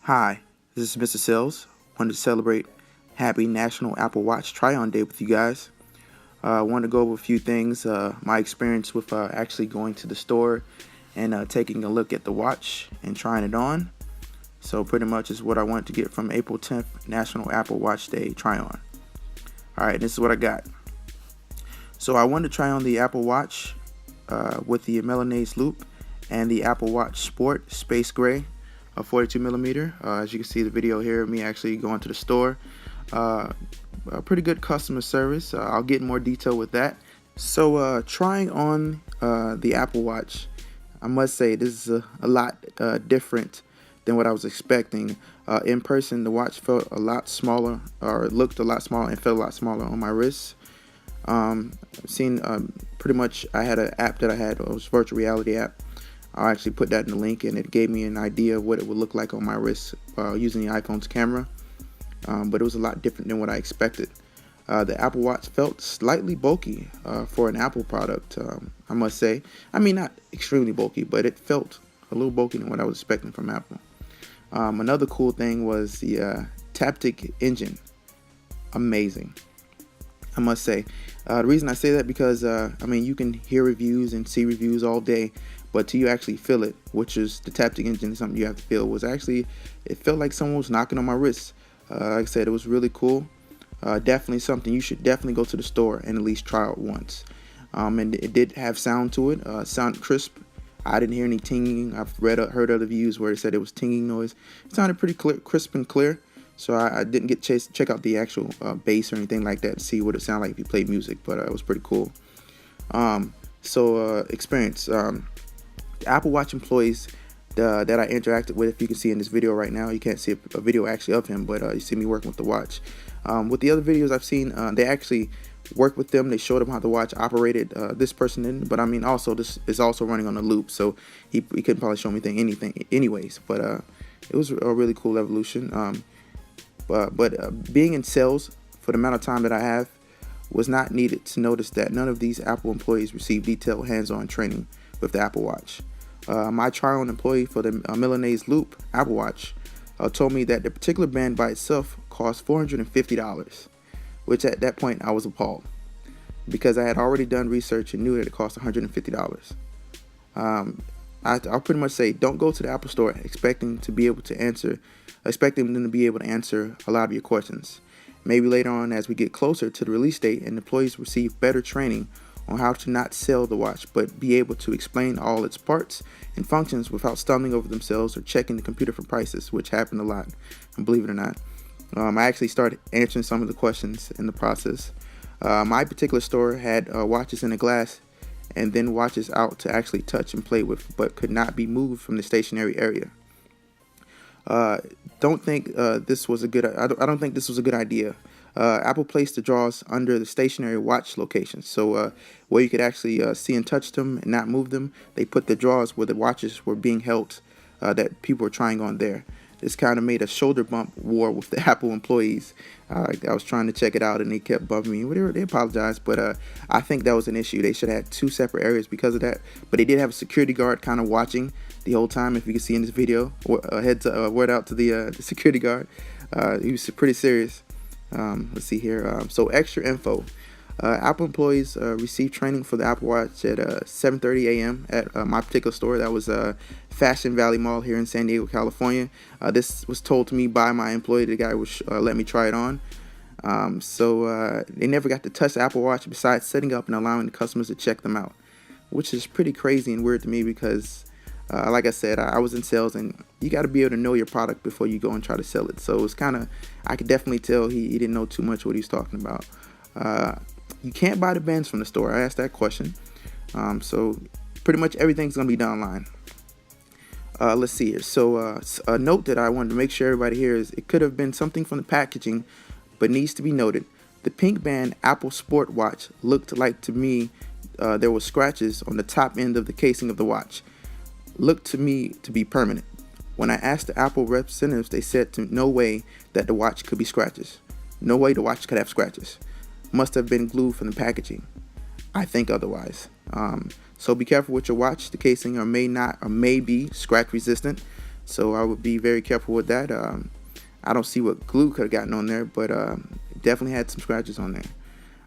Hi, this is Mr. Sales. Wanted to celebrate Happy National Apple Watch Try-On Day with you guys. I wanted to go over a few things, my experience with actually going to the store and taking a look at the watch and trying it on. So pretty much is what I wanted to get from April 10th National Apple Watch Day Try-On. Alright, this is what I got. So I wanted to try on the Apple Watch with the Milanese Loop and the Apple Watch Sport Space Gray, a 42 millimeter. As you can see the video here of me actually going to the store. A pretty good customer service. I'll get more detail with that. So trying on the Apple Watch, I must say this is a lot different than what I was expecting. In person, the watch felt a lot smaller, or looked a lot smaller and felt a lot smaller on my wrist. Seen pretty much, I had an app that I had, it was a virtual reality app. I'll actually put that in the link, and it gave me an idea of what it would look like on my wrist using the iPhone's camera. But it was a lot different than what I expected. The Apple Watch felt slightly bulky for an Apple product, I must say. I mean, not extremely bulky, but it felt a little bulky than what I was expecting from Apple. Another cool thing was the Taptic engine. Amazing, I must say. The reason I say that because, I mean, you can hear reviews and see reviews all day, but till you actually feel it, which is the Taptic engine, something you have to feel, was actually, it felt like someone was knocking on my wrist. Like I said, it was really cool. Definitely something you should definitely go to the store and at least try out once. And it did have sound to it, sound crisp. I didn't hear any tinging. I've heard other reviews where it said it was tinging noise. It sounded pretty clear, crisp and clear. So I didn't get check out the actual bass or anything like that to see what it sounded like if you played music, but it was pretty cool. Experience. The Apple Watch employees that I interacted with, if you can see in this video right now, you can't see a video actually of him, but you see me working with the watch. With the other videos I've seen, they actually worked with them. They showed them how the watch operated. This person didn't, but I mean, also this is also running on a loop, so he couldn't probably show me anything anyways. But it was a really cool evolution. But being in sales for the amount of time that I have was not needed to notice that none of these Apple employees received detailed hands-on training with the Apple Watch. My try-on employee for the Milanese Loop Apple Watch told me that the particular band by itself cost $450, which at that point I was appalled because I had already done research and knew that it cost $150. I'll pretty much say, don't go to the Apple Store expecting them to be able to answer a lot of your questions. Maybe later on, as we get closer to the release date and employees receive better training on how to not sell the watch, but be able to explain all its parts and functions without stumbling over themselves or checking the computer for prices, which happened a lot, and believe it or not. I actually started answering some of the questions in the process. My particular store had watches in a glass and then watches out to actually touch and play with, but could not be moved from the stationary area. Don't think this was a good. I don't think this was a good idea. Apple placed the drawers under the stationary watch locations, so where you could actually see and touch them and not move them, they put the drawers where the watches were being held that people were trying on there. This kind of made a shoulder bump war with the Apple employees. I was trying to check it out and they kept bumping me. Whatever, they apologized, but I think that was an issue. They should have had two separate areas because of that. But they did have a security guard kind of watching the whole time. If you can see in this video, word out to the security guard. He was pretty serious. Let's see here. So extra info. Apple employees received training for the Apple Watch at 7:30 a.m. at my particular store. That was Fashion Valley Mall here in San Diego, California. This was told to me by my employee. The guy was let me try it on. They never got to touch the Apple Watch besides setting up and allowing the customers to check them out, which is pretty crazy and weird to me because, like I said, I was in sales and you got to be able to know your product before you go and try to sell it. So it's kind of, I could definitely tell he didn't know too much what he was talking about. You can't buy the bands from the store. I asked that question. So pretty much everything's going to be done online. Let's see here. So a note that I wanted to make sure everybody here is it could have been something from the packaging, but needs to be noted. The pink band Apple Sport watch looked like to me there were scratches on the top end of the casing of the watch. Looked to me to be permanent. When I asked the Apple representatives, they said to no way that the watch could be scratches. No way the watch could have scratches. Must have been glued from the packaging. I think otherwise. So be careful with your watch. The casing may be scratch resistant. so I would be very careful with that. I don't see what glue could have gotten on there, but definitely had some scratches on there.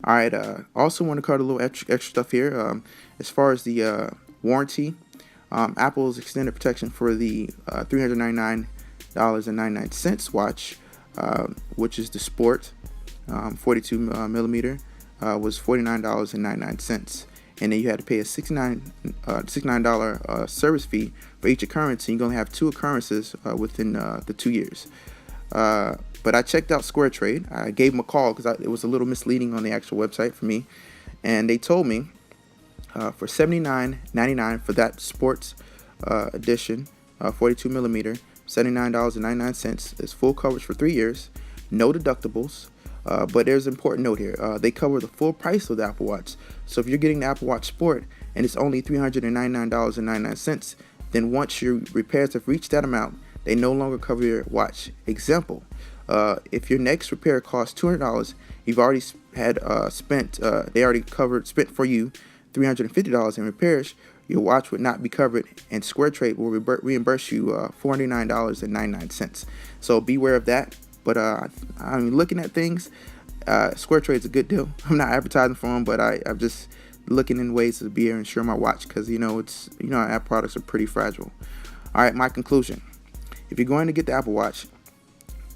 All right. Also want to cover a little extra stuff here. As far as the warranty, Apple's extended protection for the $399.99 watch, which is the Sport 42 millimeter, was $49.99. And then you had to pay a $69 service fee for each occurrence, and you're going to have 2 occurrences within the 2 years. But I checked out SquareTrade. I gave them a call because it was a little misleading on the actual website for me. And they told me for $79.99 for that sports edition, 42 millimeter, $79.99 is full coverage for 3 years, no deductibles. But there's an important note here. They cover the full price of the Apple Watch. So if you're getting the Apple Watch Sport and it's only $399.99, then once your repairs have reached that amount, they no longer cover your watch. Example, if your next repair costs $200, you've already had spent for you $350 in repairs, your watch would not be covered, and SquareTrade will reimburse you $49.99. So beware of that. But I'm looking at things. SquareTrade is a good deal. I'm not advertising for them, but I'm just looking in ways to be able to insure my watch because Apple products are pretty fragile. All right, my conclusion: if you're going to get the Apple Watch,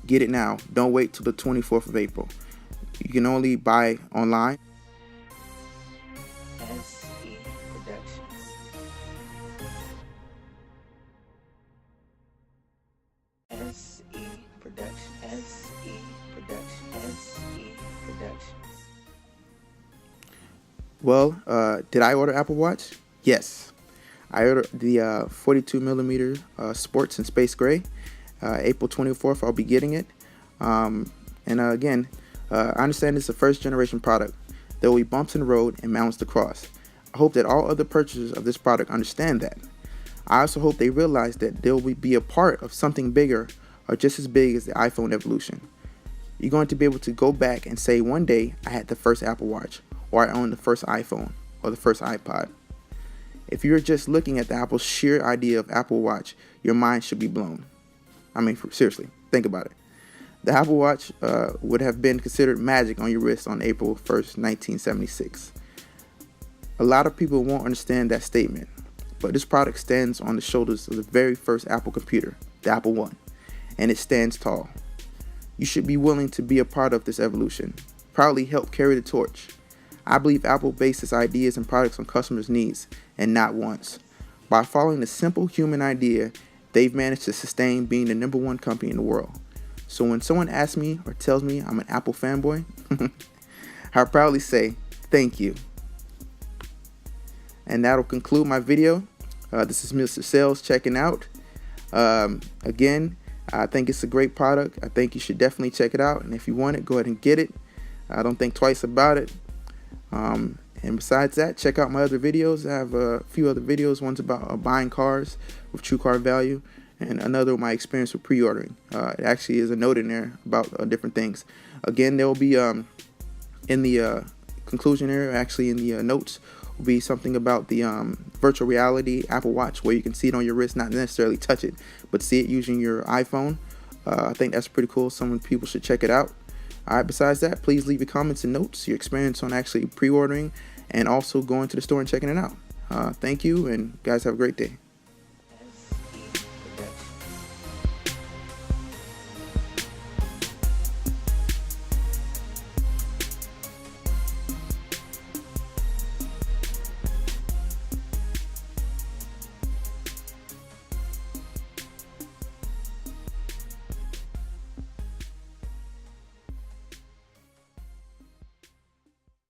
get it now. Don't wait till the 24th of April. You can only buy online. SE Productions. SE Productions. SE Productions. SE Productions. Well, did I order Apple Watch? Yes. I ordered the 42 millimeter Sports in Space Gray. April 24th, I'll be getting it. Again, I understand it's a first generation product. There will be bumps in the road and mountains to cross. I hope that all other purchasers of this product understand that. I also hope they realize that they will be a part of something bigger or just as big as the iPhone evolution. You're going to be able to go back and say, one day I had the first Apple Watch, or I owned the first iPhone, or the first iPod. If you're just looking at the Apple's sheer idea of Apple Watch, your mind should be blown. I mean, seriously, think about it. The Apple Watch would have been considered magic on your wrist on April 1st, 1976. A lot of people won't understand that statement, but this product stands on the shoulders of the very first Apple computer, the Apple I, and it stands tall. You should be willing to be a part of this evolution, proudly help carry the torch. I believe Apple bases ideas and products on customers' needs and not wants. By following the simple human idea, they've managed to sustain being the #1 company in the world. So when someone asks me or tells me I'm an Apple fanboy, I proudly say, thank you. And that'll conclude my video. This is Mr. Sales checking out. Again, I think it's a great product. I think you should definitely check it out. And if you want it, go ahead and get it. Don't think twice about it. And besides that, check out my other videos. I have a few other videos. One's about buying cars with TrueCar Value, and another my experience with pre-ordering. It actually is a note in there about different things. Again, there will be in the conclusion here, actually in the notes, will be something about the virtual reality Apple Watch, where you can see it on your wrist, not necessarily touch it, but see it using your iPhone. I think that's pretty cool. Some people should check it out. All right, besides that, please leave your comments and notes, your experience on actually pre-ordering and also going to the store and checking it out. Thank you, and guys have a great day.